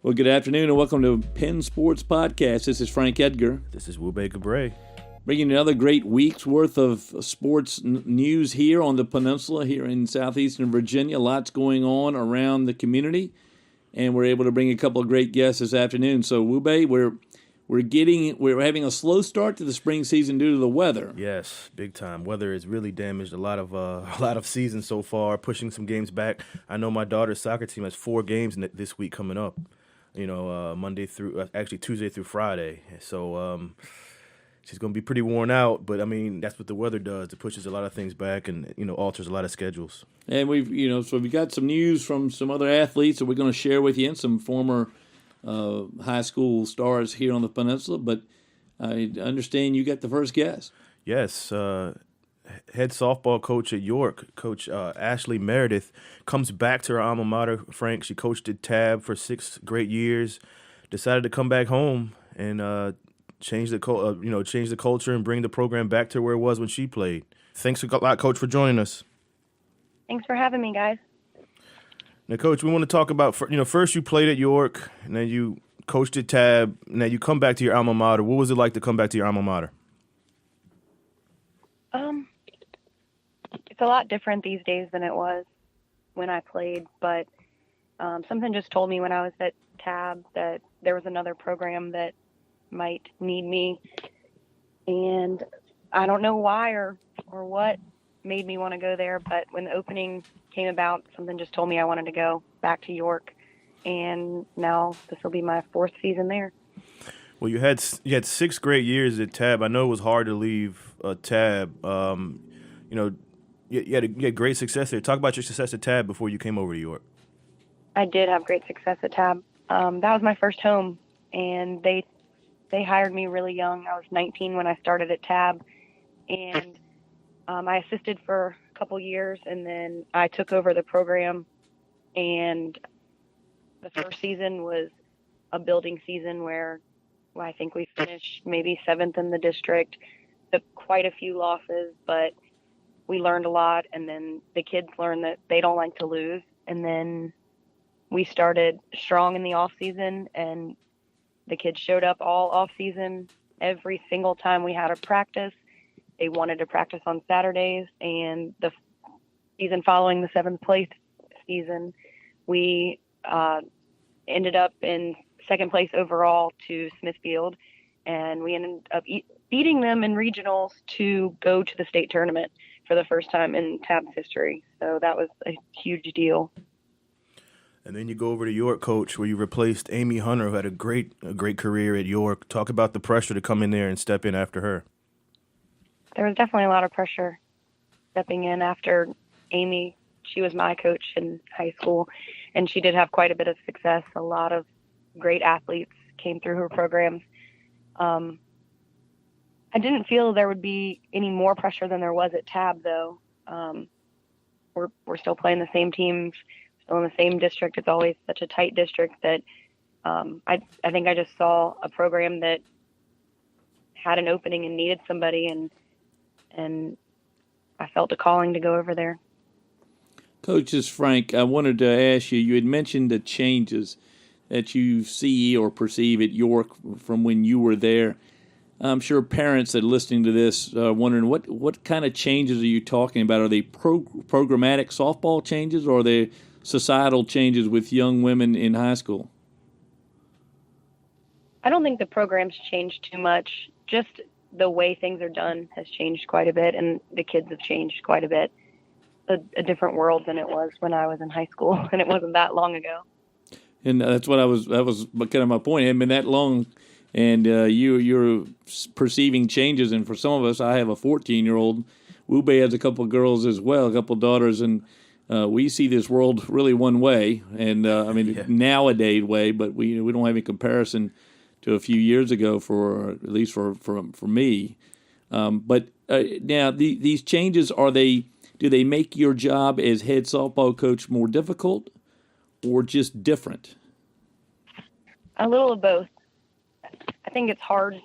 Well, good afternoon and welcome to Penn Sports Podcast. This is Frank Edgar. This is Wube Gabre. Bringing another great week's worth of sports news here on the Peninsula, here in southeastern Virginia. Lots going on around the community, and we're able to bring a couple of great guests this afternoon. So, Wube, we're having a slow start to the spring season due to the weather. Yes, big time. Weather has really damaged a lot of seasons so far, pushing some games back. I know my daughter's soccer team has 4 games this week coming up. Tuesday through Friday. So she's going to be pretty worn out, but I mean, that's what the weather does. It pushes a lot of things back and, alters a lot of schedules. And we've got some news from some other athletes that we're going to share with you and some former high school stars here on the Peninsula, but I understand you got the first guest. Yes, head softball coach at York, Coach Ashley Meredith, comes back to her alma mater. Frank, she coached at Tab for 6 great years, decided to come back home and change the culture and bring the program back to where it was when she played. Thanks a lot, Coach, for joining us. Thanks for having me, guys. Now, Coach, we want to talk about, first you played at York, and then you coached at Tab, and then you come back to your alma mater. What was it like to come back to your alma mater? It's a lot different these days than it was when I played, but something just told me when I was at Tab that there was another program that might need me, and I don't know why or what made me want to go there, but when the opening came about, something just told me I wanted to go back to York, and now this will be my 4th season there. Well, you had 6 great years at Tab. I know it was hard to leave Tab. You had great success there. Talk about your success at Tab before you came over to York. I did have great success at Tab. That was my first home, and they hired me really young. I was 19 when I started at Tab, and I assisted for a couple years, and then I took over the program, and the first season was a building season where I think we finished maybe 7th in the district, took quite a few losses, but we learned a lot, and then the kids learned that they don't like to lose, and then we started strong in the off season, and the kids showed up all off season. Every single time we had a practice, they wanted to practice on Saturdays, and the season following the 7th place season, we ended up in 2nd place overall to Smithfield, and we ended up beating them in regionals to go to the state tournament for the first time in Tab's history. So that was a huge deal. And then you go over to York, Coach, where you replaced Amy Hunter, who had a great career at York. Talk about the pressure to come in there and step in after her. There was definitely a lot of pressure stepping in after Amy. She was my coach in high school, and she did have quite a bit of success. A lot of great athletes came through her programs. I didn't feel there would be any more pressure than there was at Tab, though. We're still playing the same teams, still in the same district. It's always such a tight district that I think I just saw a program that had an opening and needed somebody, and I felt a calling to go over there. Coach, this is Frank. I wanted to ask you, you had mentioned the changes that you see or perceive at York from when you were there. I'm sure parents that are listening to this are wondering what kind of changes are you talking about? Are they programmatic softball changes, or are they societal changes with young women in high school? I don't think the program's changed too much. Just the way things are done has changed quite a bit, and the kids have changed quite a bit. A different world than it was when I was in high school, and it wasn't that long ago. And that was kind of my point. It hadn't been that long. And you're perceiving changes, and for some of us, I have a 14-year-old. Wube has a couple of girls as well, a couple of daughters, and we see this world really one way, and nowadays way, but we don't have any comparison to a few years ago, for at least for me. But now these changes, do they make your job as head softball coach more difficult, or just different? A little of both. I think it's hard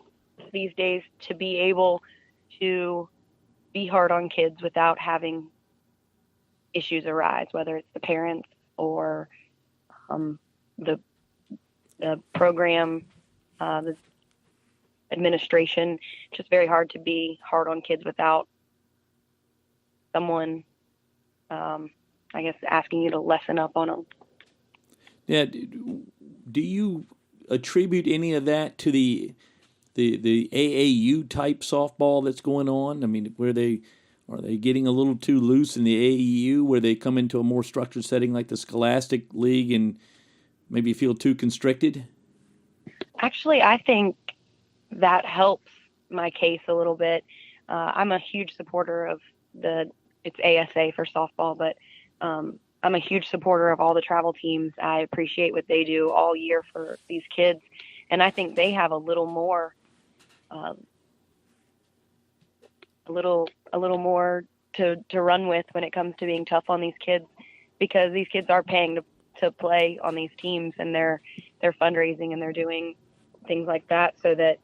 these days to be able to be hard on kids without having issues arise, whether it's the parents or the the program, the administration. It's just very hard to be hard on kids without someone, I guess, asking you to lessen up on them. Yeah, do you attribute any of that to the AAU type softball that's going on? I mean, where are they getting a little too loose in the AAU, where they come into a more structured setting like the Scholastic League and maybe feel too constricted? Actually, I think that helps my case a little bit. I'm a huge supporter of it's ASA for softball, but I'm a huge supporter of all the travel teams. I appreciate what they do all year for these kids, and I think they have a little more, a little more to run with when it comes to being tough on these kids, because these kids are paying to play on these teams, and they're fundraising and they're doing things like that so that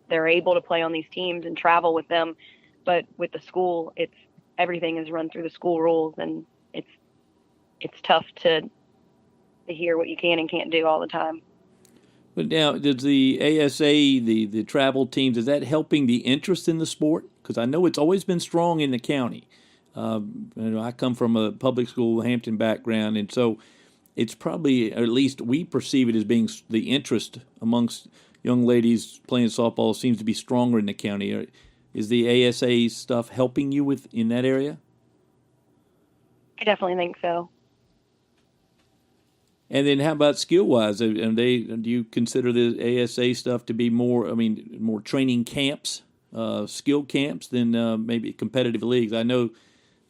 they're able to play on these teams and travel with them. But with the school, everything is run through the school rules, and it's tough to hear what you can and can't do all the time. But now, does the ASA, the travel teams, is that helping the interest in the sport? Because I know it's always been strong in the county. I come from a public school Hampton background, and so it's probably, or at least we perceive it as being, the interest amongst young ladies playing softball seems to be stronger in the county. Is the ASA stuff helping you in that area? I definitely think so. And then how about skill-wise? Do you consider the ASA stuff to be more training camps, skill camps than maybe competitive leagues? I know,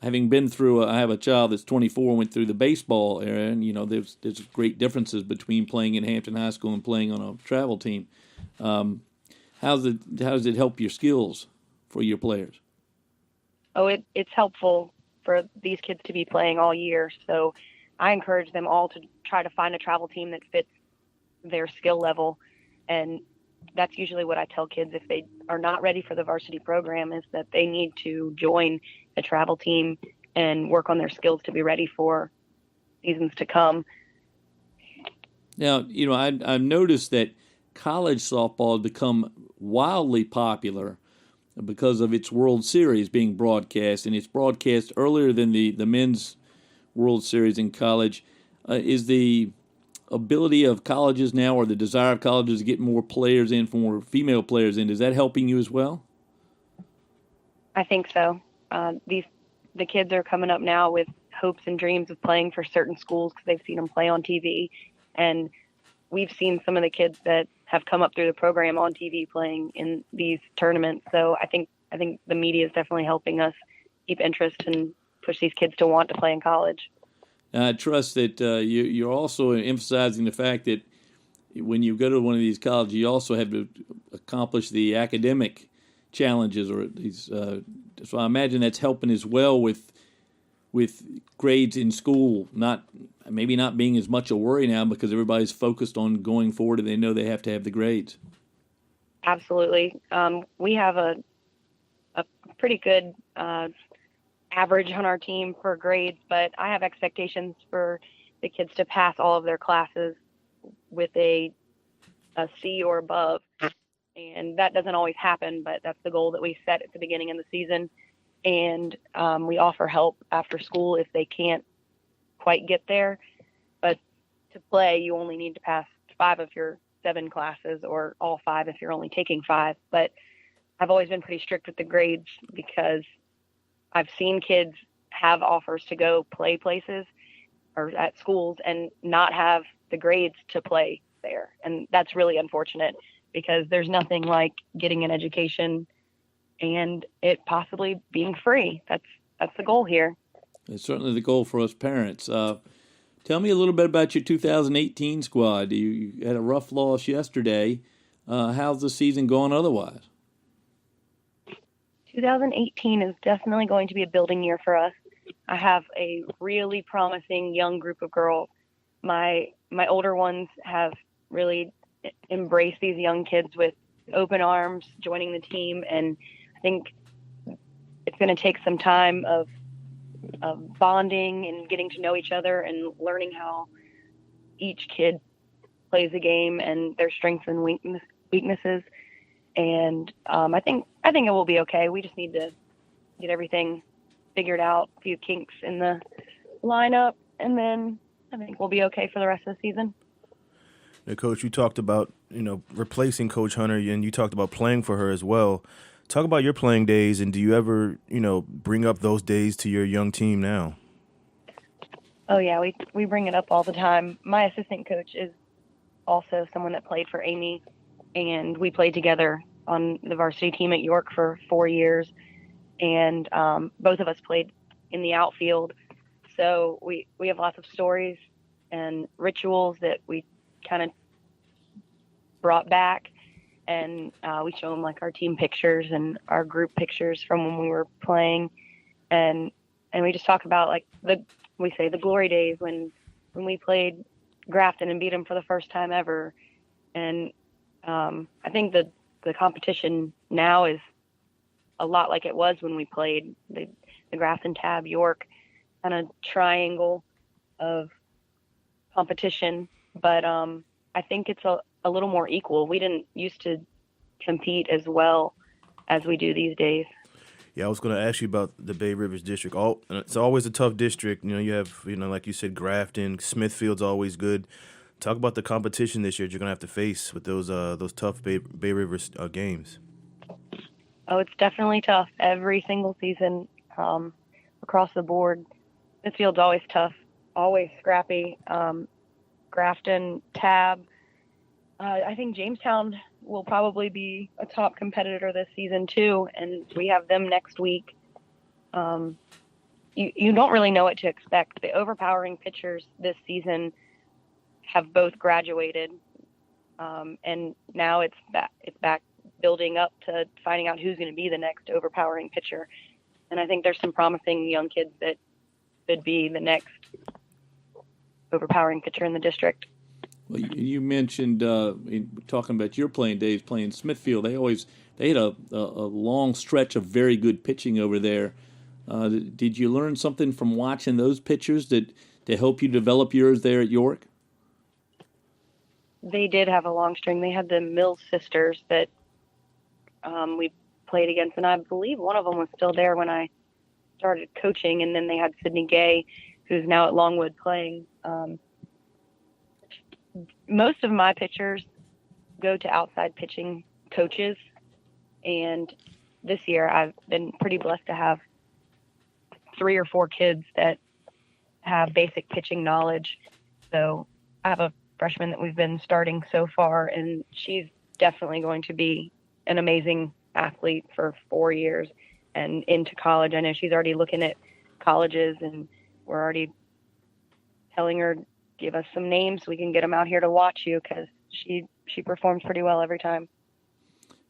having been through, I have a child that's 24 and went through the baseball era, and there's great differences between playing in Hampton High School and playing on a travel team. How does it help your skills for your players? Oh, it's helpful for these kids to be playing all year. So I encourage them all to try to find a travel team that fits their skill level. And that's usually what I tell kids if they are not ready for the varsity program, is that they need to join a travel team and work on their skills to be ready for seasons to come. Now, I've noticed that college softball has become wildly popular because of its World Series being broadcast, and it's broadcast earlier than the men's World Series in college. Is the ability of colleges now, or the desire of colleges to get more players in, for more female players in, is that helping you as well? I think so. The kids are coming up now with hopes and dreams of playing for certain schools because they've seen them play on TV, and we've seen some of the kids that have come up through the program on TV playing in these tournaments. So I think the media is definitely helping us keep interest and push these kids to want to play in college. I trust that you're also emphasizing the fact that when you go to one of these colleges, you also have to accomplish the academic challenges, or these. So I imagine that's helping as well with grades in school. Maybe not being as much a worry now because everybody's focused on going forward and they know they have to have the grades. Absolutely. We have a pretty good average on our team for grades, but I have expectations for the kids to pass all of their classes with a C or above. And that doesn't always happen, but that's the goal that we set at the beginning of the season. And we offer help after school if they can't quite get there. But to play, you only need to pass 5 of your 7 classes, or all 5 if you're only taking 5. But I've always been pretty strict with the grades because I've seen kids have offers to go play places or at schools and not have the grades to play there. And that's really unfortunate because there's nothing like getting an education and it possibly being free. That's the goal here. It's certainly the goal for us parents. Tell me a little bit about your 2018 squad. You had a rough loss yesterday. How's the season going otherwise? 2018 is definitely going to be a building year for us. I have a really promising young group of girls. My older ones have really embraced these young kids with open arms, joining the team, and I think it's going to take some time of bonding and getting to know each other and learning how each kid plays the game and their strengths and weaknesses. And I think it will be okay. We just need to get everything figured out, a few kinks in the lineup, and then I think we'll be okay for the rest of the season. Now, Coach, you talked about, replacing Coach Hunter, and you talked about playing for her as well. Talk about your playing days, and do you ever, bring up those days to your young team now? Oh, yeah, we bring it up all the time. My assistant coach is also someone that played for Amy, and we played together on the varsity team at York for 4 years, and both of us played in the outfield. So we have lots of stories and rituals that we kind of brought back, and we show them like our team pictures and our group pictures from when we were playing, and we just talk about like the glory days when we played Grafton and beat them for the first time ever. And I think the competition now is a lot like it was when we played the Grafton, Tab, York kind of triangle of competition. But I think it's a little more equal. We didn't used to compete as well as we do these days. Yeah, I was going to ask you about the Bay Rivers district. It's always a tough district. You have, like you said, Grafton, Smithfield's always good. Talk about the competition this year you're going to have to face with those tough Bay Rivers games. Oh, it's definitely tough every single season across the board. Smithfield's always tough, always scrappy. Grafton, Tab. I think Jamestown will probably be a top competitor this season too, and we have them next week. You don't really know what to expect. The overpowering pitchers this season have both graduated, and now it's back building up to finding out who's going to be the next overpowering pitcher. And I think there's some promising young kids that could be the next overpowering pitcher in the district. Well, you mentioned talking about your playing days playing Smithfield. They had a long stretch of very good pitching over there. Did you learn something from watching those pitchers to help you develop yours there at York? They did have a long string. They had the Mills sisters that we played against, and I believe one of them was still there when I started coaching, and then they had Sydney Gay, who's now at Longwood playing. Most of my pitchers go to outside pitching coaches, and this year I've been pretty blessed to have 3 or 4 kids that have basic pitching knowledge. So I have a freshman that we've been starting so far, and she's definitely going to be an amazing athlete for 4 years and into college. I know she's already looking at colleges, and we're already telling her, give us some names so we can get them out here to watch you, because she performs pretty well every time.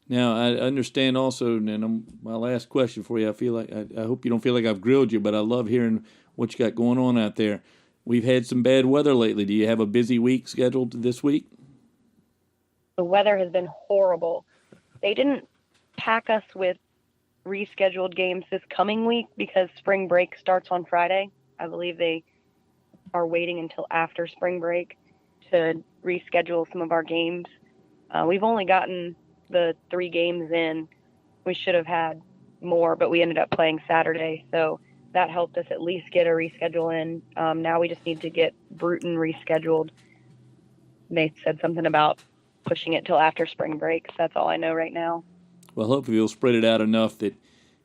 Now, I understand also, and my last question for you, I hope you don't feel like I've grilled you, but I love hearing what you got going on out there. We've had some bad weather lately. Do you have a busy week scheduled this week? The weather has been horrible. They didn't pack us with rescheduled games this coming week because spring break starts on Friday. I believe they are waiting until after spring break to reschedule some of our games. We've only gotten the 3 games in. We should have had more, but we ended up playing Saturday, so that helped us at least get a reschedule in. Now we just need to get Bruton rescheduled. They said something about pushing it till after spring break, so that's all I know right now. Well, hopefully you'll spread it out enough that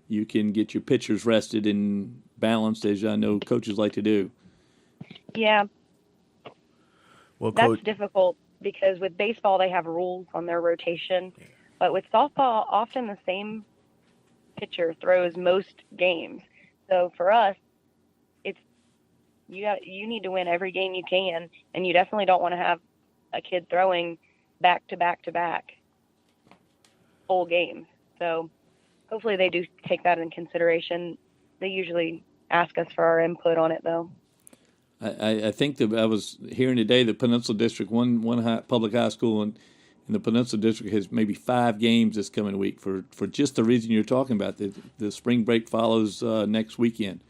you can get your pitchers rested and balanced, as I know coaches like to do. Yeah. Well, that's Coach, difficult because with baseball they have rules on their rotation, but with softball often the same pitcher throws most games. So for us, it's you need to win every game you can, and you definitely don't want to have a kid throwing back to back to back full games. So hopefully they do take that in consideration. They usually ask us for our input on it, though. I think that I was hearing today the Peninsula District, one public high school in the Peninsula District has maybe 5 games this coming week for just the reason you're talking about. The spring break follows next weekend,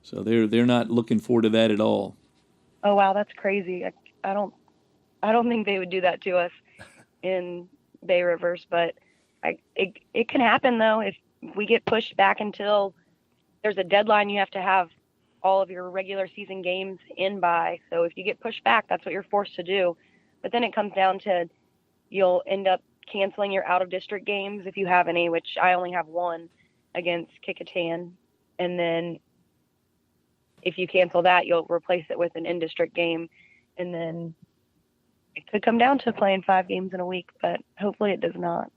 so they're not looking forward to that at all. Oh wow, that's crazy. I I don't think they would do that to us in Bay Rivers, but it can happen though if we get pushed back until there's a deadline. You have to have all of your regular season games in by. So if you get pushed back, that's what you're forced to do. But then it comes down to you'll end up canceling your out of district games if you have any, which I only have one against Kicquatan. And then if you cancel that, you'll replace it with an in district game. And then it could come down to playing 5 games in a week, but hopefully it does not.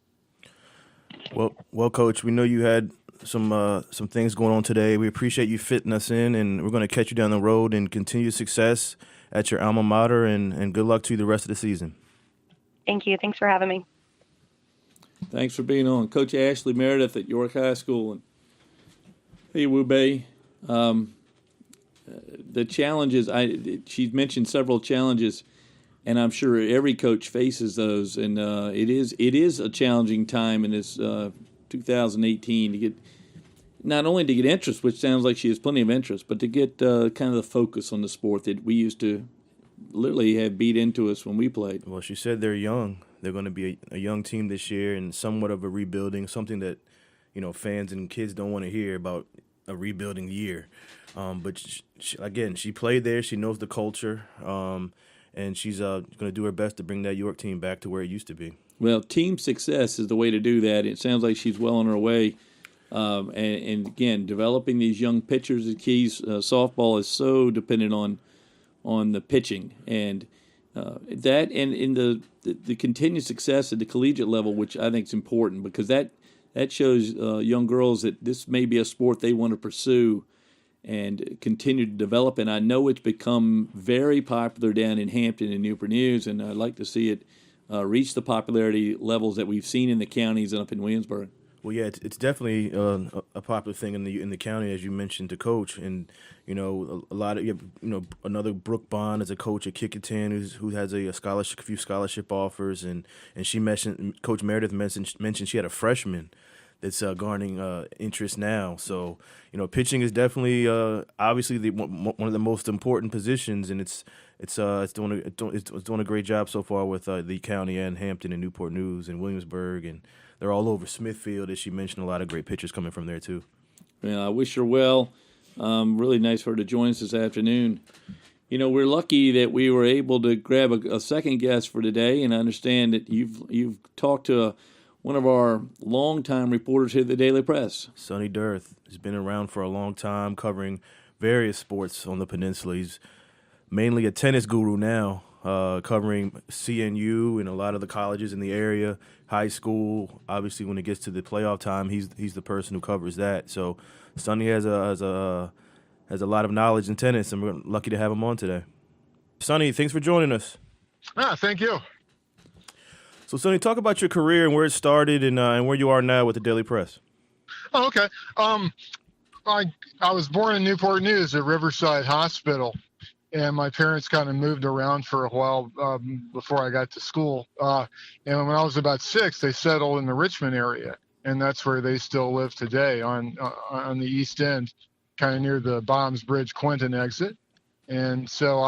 Well, Coach, we know you had some things going on today. We appreciate you fitting us in, and we're going to catch you down the road and continue success at your alma mater, and good luck to you the rest of the season. Thank you. Thanks for having me. Thanks for being on. Coach Ashley Meredith at York High School. And hey, Wube, the challenges, she's mentioned several challenges, and I'm sure every coach faces those. And it is a challenging time in this 2018 to get, not only to get interest, which sounds like she has plenty of interest, but to get kind of the focus on the sport that we used to literally have beat into us when we played. Well, she said they're young. They're going to be a young team this year and somewhat of a rebuilding, something that, fans and kids don't want to hear about a rebuilding year. But she played there. She knows the culture, and she's going to do her best to bring that York team back to where it used to be. Well, team success is the way to do that. It sounds like she's well on her way. And again, developing these young pitchers is keys. Softball is so dependent on the pitching, and that and in the continued success at the collegiate level, which I think is important because that shows young girls that this may be a sport they want to pursue and continue to develop. And I know it's become very popular down in Hampton and Newport News, and I'd like to see it reach the popularity levels that we've seen in the counties and up in Williamsburg. Well, yeah, it's definitely a popular thing in the county, as you mentioned, to coach, and a lot of another Brooke Bond is a coach at Kicquatan who has a few scholarship offers, and she mentioned Coach Meredith mentioned she had a freshman that's garnering interest now. So pitching is definitely obviously one of the most important positions, and it's doing a great job so far with the county and Hampton and Newport News and Williamsburg, and they're all over Smithfield, as she mentioned. A lot of great pitchers coming from there too. Yeah, I wish her well. Really nice for her to join us this afternoon. We're lucky that we were able to grab a second guest for today, and I understand that you've talked to one of our longtime reporters here at the Daily Press. Sonny Dearth has been around for a long time, covering various sports on the Peninsula. He's mainly a tennis guru now, covering CNU and a lot of the colleges in the area, high school. Obviously, when it gets to the playoff time, he's the person who covers that. So Sonny has a lot of knowledge in tennis, and we're lucky to have him on today. Sonny, thanks for joining us. Thank you. So, Sonny, talk about your career and where it started and where you are now with the Daily Press. Oh, okay. I was born in Newport News at Riverside Hospital, and my parents kind of moved around for a while before I got to school. And when I was about 6, they settled in the Richmond area, and that's where they still live today on the East End, kind of near the Bombs Bridge Quinton exit. And so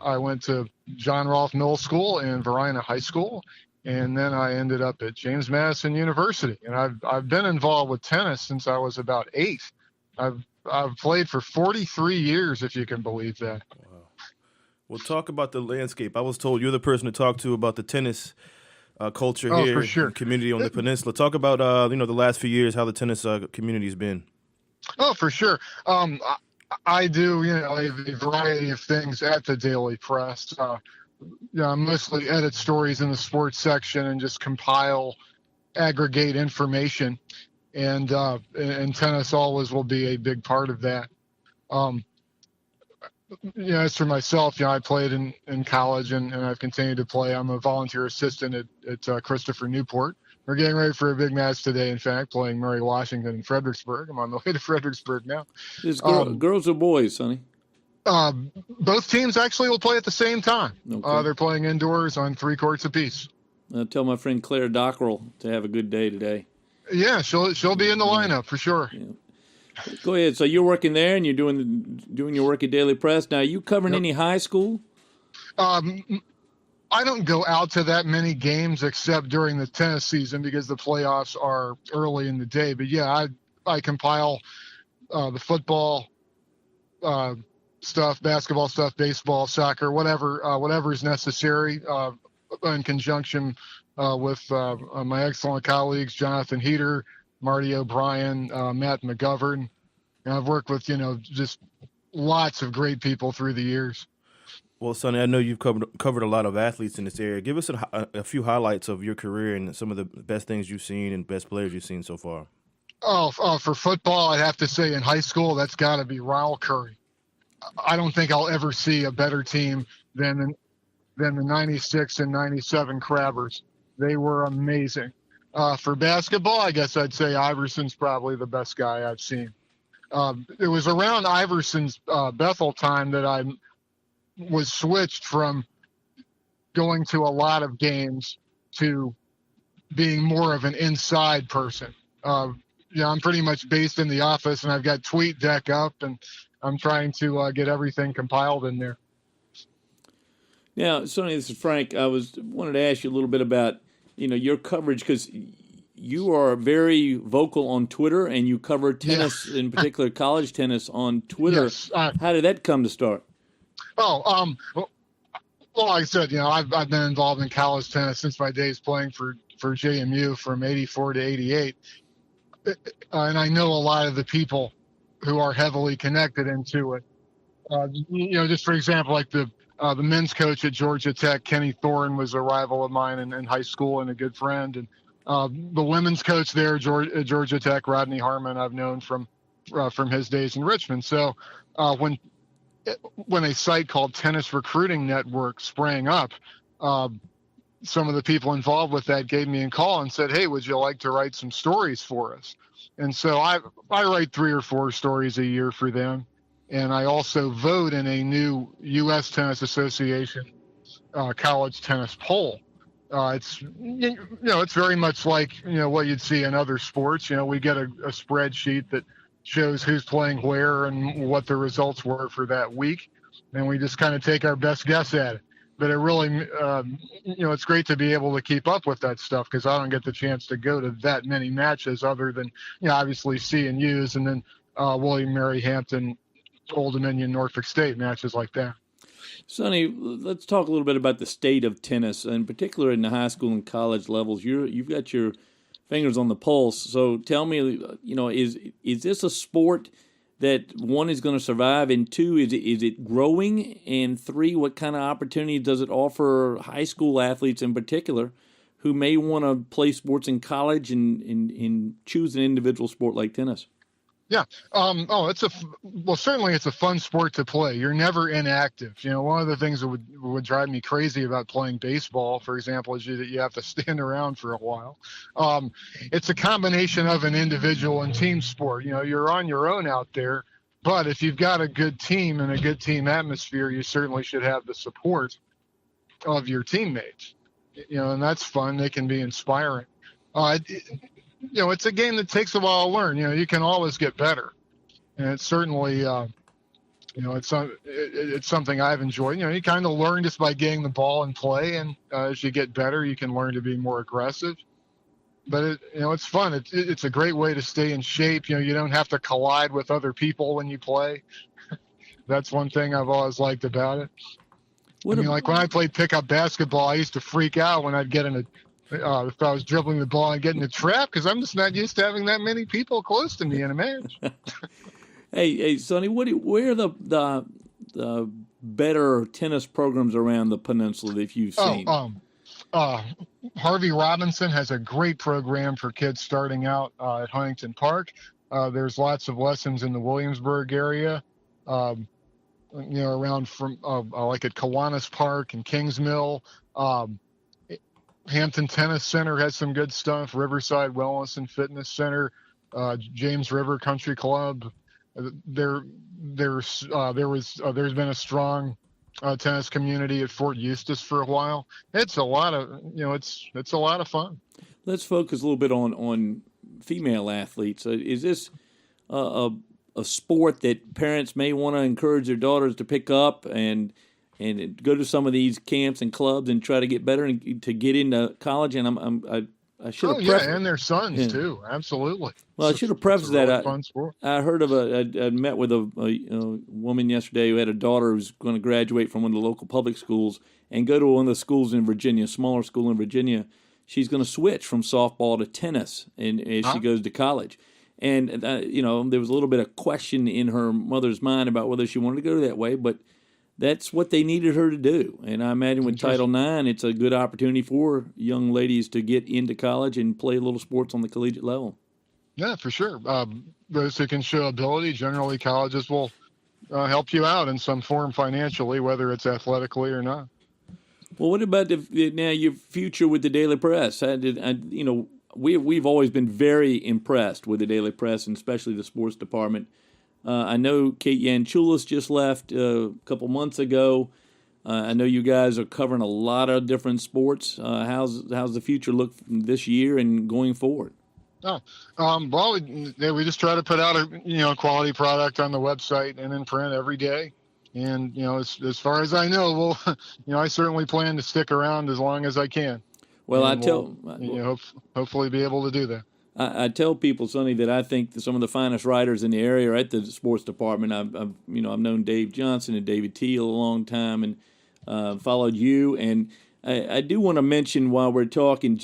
I went to John Rolfe Middle School and Varina High School. And then I ended up at James Madison University, and I've been involved with tennis since I was about 8. I've played for 43 years, if you can believe that. Wow. Well, talk about the landscape. I was told you're the person to talk to about the tennis culture here, for sure. Community on the Peninsula. Talk about the last few years, how the tennis community has been. Oh, for sure. I do a variety of things at the Daily Press. I mostly edit stories in the sports section and just aggregate information, and tennis always will be a big part of that. As for myself, I played in college and I've continued to play. I'm a volunteer assistant at Christopher Newport. We're getting ready for a big match today, in fact, playing Murray Washington in Fredericksburg. I'm on the way to Fredericksburg now. Is girls or boys, Sonny? Both teams actually will play at the same time. Okay. They're playing indoors on 3 courts apiece. Tell my friend Claire Dockrell to have a good day today. Yeah, she'll be in the lineup for sure. Yeah. Go ahead. So you're working there, and you're doing your work at Daily Press. Now, are you covering any high school? I don't go out to that many games except during the tennis season because the playoffs are early in the day. But yeah, I compile the football stuff, basketball stuff, baseball, soccer, whatever is necessary in conjunction with my excellent colleagues, Jonathan Heater, Marty O'Brien, Matt McGovern. And I've worked with, just lots of great people through the years. Well, Sonny, I know you've covered a lot of athletes in this area. Give us a few highlights of your career and some of the best things you've seen and best players you've seen so far. For football, I'd have to say in high school, that's got to be Ryle Curry. I don't think I'll ever see a better team than the 96 and 97 Crabbers. They were amazing. For basketball, I guess I'd say Iverson's probably the best guy I've seen. It was around Iverson's Bethel time that I was switched from going to a lot of games to being more of an inside person. I'm pretty much based in the office, and I've got TweetDeck up, and I'm trying to get everything compiled in there. Now, Sonny, this is Frank. I wanted to ask you a little bit about your coverage, because you are very vocal on Twitter, and you cover tennis, in particular college tennis, on Twitter. Yes, how did that come to start? Well, like I said, I've been involved in college tennis since my days playing for JMU from '84 to '88, and I know a lot of the people who are heavily connected into it. Just for example, like the men's coach at Georgia Tech, Kenny Thorne, was a rival of mine in high school and a good friend, and the women's coach there at Georgia Tech, Rodney Harmon, I've known from his days in Richmond. So when a site called Tennis Recruiting Network sprang up, some of the people involved with that gave me a call and said, "Hey, would you like to write some stories for us?" And so I write 3 or 4 stories a year for them, and I also vote in a new U.S. Tennis Association college tennis poll. It's it's very much like what you'd see in other sports. We get a spreadsheet that shows who's playing where and what the results were for that week, and we just kind of take our best guess at it. But it really, it's great to be able to keep up with that stuff, because I don't get the chance to go to that many matches other than, obviously C&U's and then William Mary Hampton, Old Dominion, Norfolk State matches like that. Sonny, let's talk a little bit about the state of tennis, in particular in the high school and college levels. You've got your fingers on the pulse. So tell me, is this a sport that, 1, is going to survive, and 2, is it growing, and 3, what kind of opportunity does it offer high school athletes in particular who may want to play sports in college and choose an individual sport like tennis? Yeah. Certainly it's a fun sport to play. You're never inactive. One of the things that would drive me crazy about playing baseball, for example, is that you have to stand around for a while. It's a combination of an individual and team sport. You're on your own out there, but if you've got a good team and a good team atmosphere, you certainly should have the support of your teammates. And that's fun. They can be inspiring. It's a game that takes a while to learn. You can always get better, and it's certainly, it's something I've enjoyed. You kind of learn just by getting the ball and play, and as you get better, you can learn to be more aggressive. But it's fun. It's a great way to stay in shape. You don't have to collide with other people when you play. That's one thing I've always liked about it. Like when I played pickup basketball, I used to freak out when I'd get in if I was dribbling the ball and getting a trap, because I'm just not used to having that many people close to me in a match. Hey, Sonny, where are the better tennis programs around the peninsula that you've seen? Harvey Robinson has a great program for kids starting out at Huntington Park. There's lots of lessons in the Williamsburg area, around from like at Kiwanis Park and Kings Mill. Hampton Tennis Center has some good stuff. Riverside Wellness and Fitness Center, James River Country Club. There's been a strong tennis community at Fort Eustis for a while. It's a lot of it's a lot of fun. Let's focus a little bit on female athletes. Is this a sport that parents may want to encourage their daughters to pick up, and and go to some of these camps and clubs and try to get better and to get into college. And I should have prefaced. And their sons too. Absolutely. Well, I should have prefaced that. Really fun sport. I heard of I met with a woman yesterday who had a daughter who's going to graduate from one of the local public schools and go to one of the schools in Virginia, a smaller school in Virginia. She's going to switch from softball to tennis as she goes to college. And, there was a little bit of question in her mother's mind about whether she wanted to go that way, but that's what they needed her to do. And I imagine with Title IX, it's a good opportunity for young ladies to get into college and play little sports on the collegiate level. Yeah, for sure. Those who can show ability, generally colleges will help you out in some form financially, whether it's athletically or not. Well, what about now your future with the Daily Press? We've always been very impressed with the Daily Press, and especially the sports department. I know Kate Yanchulis just left a couple months ago. I know you guys are covering a lot of different sports. How's the future look this year and going forward? Well, we just try to put out a quality product on the website and in print every day. And as far as I know, I certainly plan to stick around as long as I can. Well, hopefully be able to do that. I tell people, Sonny, that I think that some of the finest writers in the area are at the sports department. I've known Dave Johnson and David Teal a long time, and followed you. And I do want to mention while we're talking,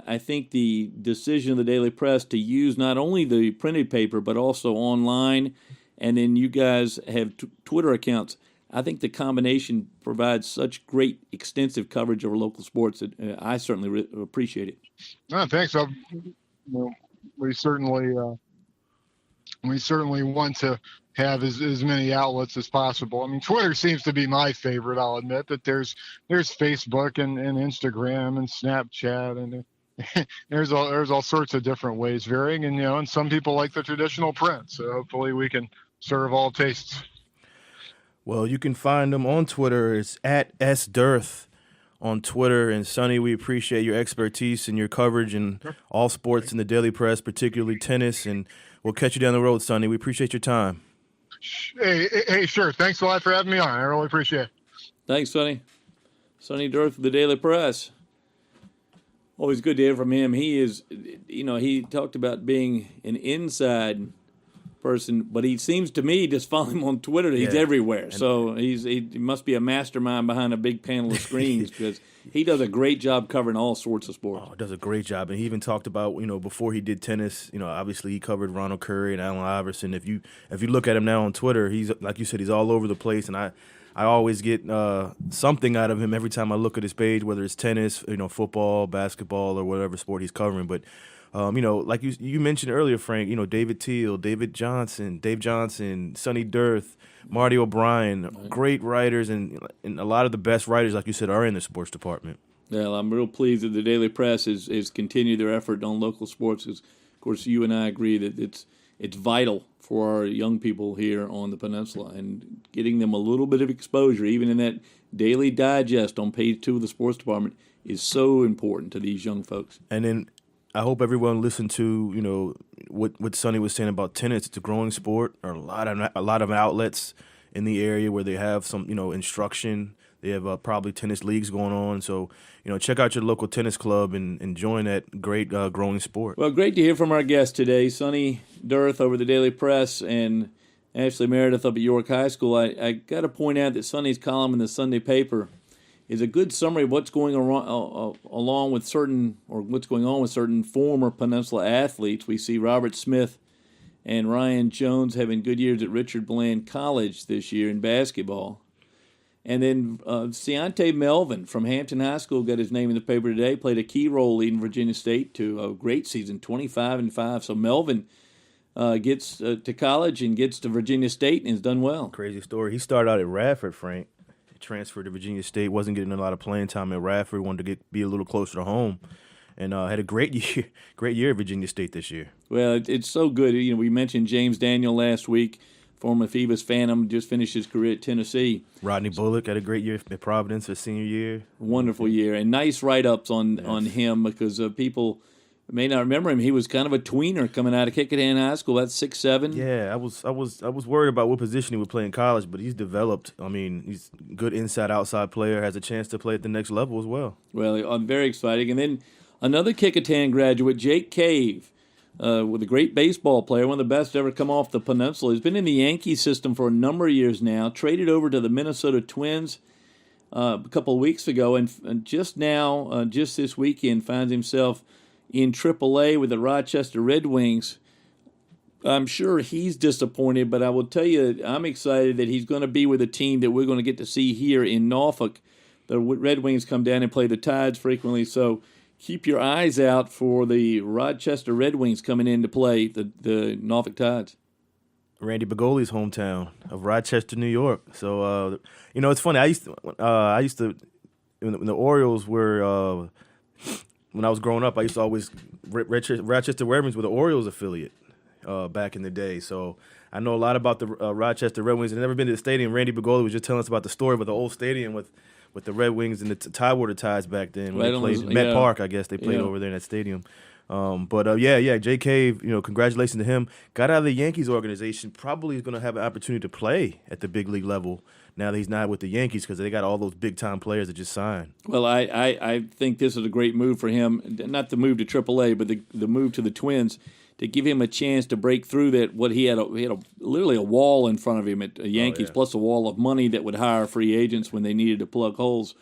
I think the decision of the Daily Press to use not only the printed paper but also online, and then you guys have Twitter accounts. I think the combination provides such great, extensive coverage of our local sports that I certainly appreciate it. Thanks. We certainly want to have as many outlets as possible. I mean, Twitter seems to be my favorite. I'll admit that there's Facebook and Instagram and Snapchat and there's all sorts of different ways varying, and some people like the traditional print. So hopefully we can serve all tastes. Well, you can find them on Twitter. It's at @sdearth on Twitter. And Sonny, we appreciate your expertise and your coverage in all sports in the Daily Press, particularly tennis. And we'll catch you down the road, Sonny. We appreciate your time. Hey, sure. Thanks a lot for having me on. I really appreciate it. Thanks, Sonny. Sonny Dearth of the Daily Press. Always good to hear from him. He is, he talked about being an inside person, but he seems to me, just follow him on Twitter, he's everywhere. So he must be a mastermind behind a big panel of screens because he does a great job covering all sorts of sports. Does a great job. And he even talked about, before he did tennis, obviously he covered Ronald Curry and Allen Iverson. If you look at him now on Twitter, he's, like you said, he's all over the place. And I always get something out of him every time I look at his page, whether it's tennis, football, basketball, or whatever sport he's covering. But like you mentioned earlier, Frank, David Teal, Dave Johnson, Sonny Dearth, Marty O'Brien, great writers, and a lot of the best writers, like you said, are in the sports department. Well, I'm real pleased that the Daily Press is continued their effort on local sports. Because, of course, you and I agree that it's vital for our young people here on the Peninsula, and getting them a little bit of exposure, even in that daily digest on page 2 of the sports department, is so important to these young folks. And then I hope everyone listened to what Sonny was saying about tennis. It's a growing sport. There are a lot of outlets in the area where they have some instruction. They have probably tennis leagues going on. So check out your local tennis club and join that great growing sport. Well, great to hear from our guest today, Sonny Dearth over the Daily Press and Ashley Meredith up at York High School. I got to point out that Sonny's column in the Sunday paper is a good summary of what's going on with certain former Peninsula athletes. We see Robert Smith and Ryan Jones having good years at Richard Bland College this year in basketball. And then Ciante Melvin from Hampton High School got his name in the paper today, played a key role leading Virginia State to a great season, 25-5. So Melvin gets to college and gets to Virginia State and has done well. Crazy story. He started out at Radford, Frank. Transferred to Virginia State, wasn't getting a lot of playing time at Radford, wanted to be a little closer to home, and had a great year at Virginia State this year. Well, it's so good. We mentioned James Daniel last week, former Phoebus Phantom, just finished his career at Tennessee. Rodney Bullock had a great year at Providence his senior year. Wonderful year, and nice write-ups on him because people may not remember him. He was kind of a tweener coming out of Kickingham High School. That's 6'7". Yeah, I was worried about what position he would play in college, but he's developed. I mean, he's a good inside outside player, has a chance to play at the next level as well. Well, I'm very exciting. And then another Kickingham graduate, Jake Cave, with a great baseball player, one of the best to ever come off the Peninsula. He's been in the Yankee system for a number of years now, traded over to the Minnesota Twins a couple of weeks ago, and just now, just this weekend, finds himself in AAA with the Rochester Red Wings. I'm sure he's disappointed, but I will tell you, I'm excited that he's going to be with a team that we're going to get to see here in Norfolk. The Red Wings come down and play the Tides frequently, so keep your eyes out for the Rochester Red Wings coming in to play the Norfolk Tides. Randy Begoli's hometown of Rochester, New York. So, it's funny. I used to when the Orioles were when I was growing up, I used to always Rochester Red Wings were the Orioles affiliate back in the day. So I know a lot about the Rochester Red Wings. I've never been to the stadium. Randy Begoli was just telling us about the story about the old stadium with the Red Wings and the Tidewater Tides back then when they played Met Park. I guess they played over there in that stadium. Jay Cave, congratulations to him. Got out of the Yankees organization. Probably is going to have an opportunity to play at the big league level now that he's not with the Yankees because they got all those big time players that just signed. Well, I think this is a great move for him. Not the move to AAA, but the move to the Twins to give him a chance to break through that. What he had literally a wall in front of him at the Yankees, plus a wall of money that would hire free agents when they needed to plug holes.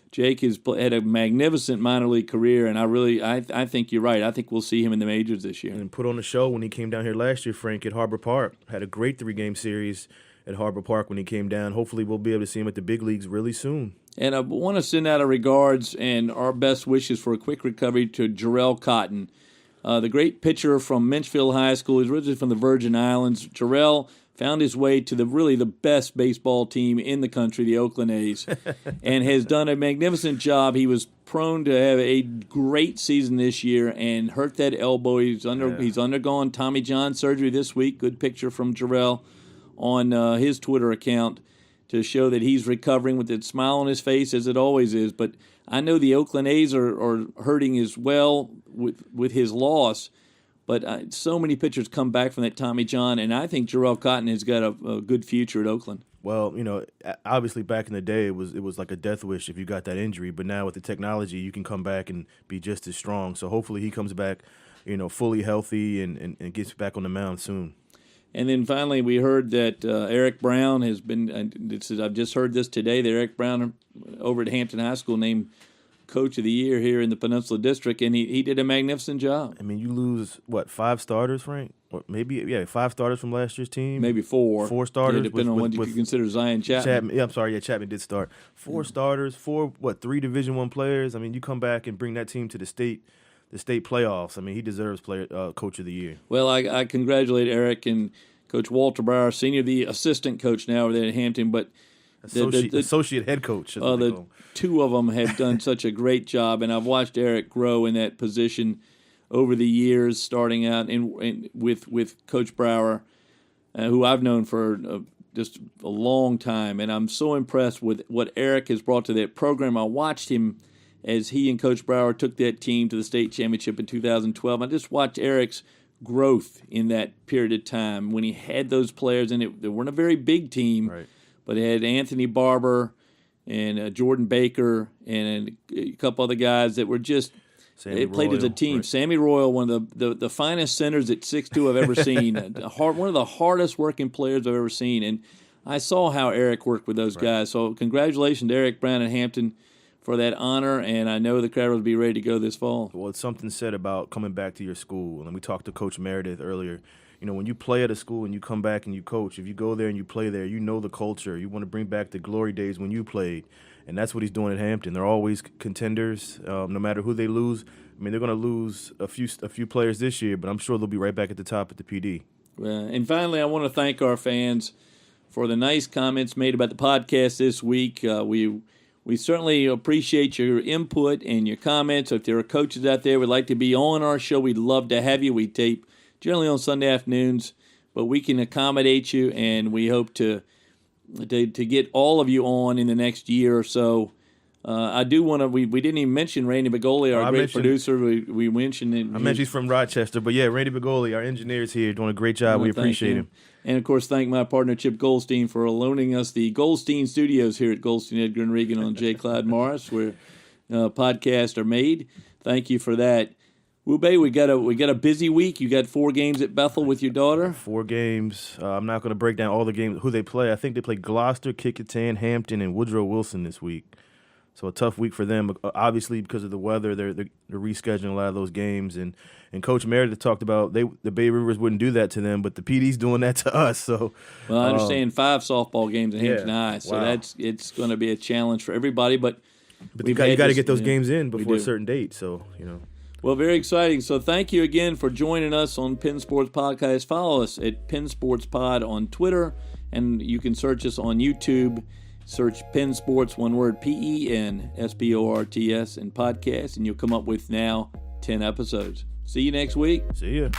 Jake has had a magnificent minor league career, and I think you're right. I think we'll see him in the majors this year. And put on the show when he came down here last year, Frank, at Harbor Park. Had a great 3-game series at Harbor Park when he came down. Hopefully we'll be able to see him at the big leagues really soon. And I want to send out our regards and our best wishes for a quick recovery to Jarrell Cotton, the great pitcher from Menchfield High School. He's originally from the Virgin Islands. Jarrell found his way to the best baseball team in the country, the Oakland A's, and has done a magnificent job. He was prone to have a great season this year and hurt that elbow. He's undergone Tommy John surgery this week. Good picture from Jarrell on his Twitter account to show that he's recovering with a smile on his face, as it always is. But I know the Oakland A's are hurting as well with his loss. But so many pitchers come back from that Tommy John, and I think Jarrell Cotton has got a good future at Oakland. Well, obviously back in the day it was like a death wish if you got that injury. But now with the technology, you can come back and be just as strong. So hopefully he comes back, fully healthy and gets back on the mound soon. And then finally, we heard that Eric Brown has been. I've just heard this today. That Eric Brown over at Hampton High School named Coach of the Year here in the Peninsula District, and he did a magnificent job. I mean, you lose, 5 starters, Frank? Or maybe, 5 starters from last year's team? Maybe 4. 4 starters? Depending on what you consider Zion Chapman. Yeah, I'm sorry. Yeah, Chapman did start. 4 starters, 3 Division I players? I mean, you come back and bring that team to the state playoffs. I mean, he deserves Coach of the Year. Well, I congratulate Eric and Coach Walter Brower, Sr., the assistant coach now over there at Hampton, but associate head coach. The two of them have done such a great job, and I've watched Eric grow in that position over the years, starting out with Coach Brower, who I've known for just a long time, and I'm so impressed with what Eric has brought to that program. I watched him as he and Coach Brower took that team to the state championship in 2012. I just watched Eric's growth in that period of time when he had those players, and they weren't a very big team, right. But it had Anthony Barber and Jordan Baker and a couple other guys that were just they played as a team. Right. Sammy Royal, one of the finest centers at 6'2" I've ever seen. One of the hardest working players I've ever seen. And I saw how Eric worked with those guys. So congratulations to Eric Brown and Hampton for that honor, and I know the crowd will be ready to go this fall. Well, it's something said about coming back to your school. And we talked to Coach Meredith earlier. When you play at a school and you come back and you coach, if you go there and you play there, you know the culture. You want to bring back the glory days when you played. And that's what he's doing at Hampton. They're always contenders, no matter who they lose. I mean, they're going to lose a few players this year, but I'm sure they'll be right back at the top at the PD. And finally, I want to thank our fans for the nice comments made about the podcast this week. We certainly appreciate your input and your comments. If there are coaches out there who would like to be on our show, we'd love to have you. We tape generally on Sunday afternoons, but we can accommodate you, and we hope to get all of you on in the next year or so. I do want to. We didn't even mention Randy Begoli, our great producer. We mentioned it. I mentioned he's from Rochester, but yeah, Randy Begoli, our engineer, is here doing a great job. We appreciate him. And of course, thank my partner Chip Goldstein for loaning us the Goldstein Studios here at Goldstein, Edgar and Regan on J. Clyde Morris, where podcasts are made. Thank you for that. Wube, we got a busy week. You got 4 games at Bethel with your daughter. 4 games. I'm not going to break down all the games, who they play. I think they play Gloucester, Kickingham, Hampton, and Woodrow Wilson this week. So a tough week for them. Obviously, because of the weather, they're rescheduling a lot of those games. And Coach Meredith talked about the Bay Rivers wouldn't do that to them, but the PD's doing that to us. So, well, I understand 5 softball games at Hampton High, so it's going to be a challenge for everybody. But you got to get those games in before a certain date. So Well, very exciting. So thank you again for joining us on Penn Sports Podcast. Follow us at Penn Sports Pod on Twitter, and you can search us on YouTube. Search Penn Sports, one word, PENSPORTS, and podcast, and you'll come up with now 10 episodes. See you next week. See ya.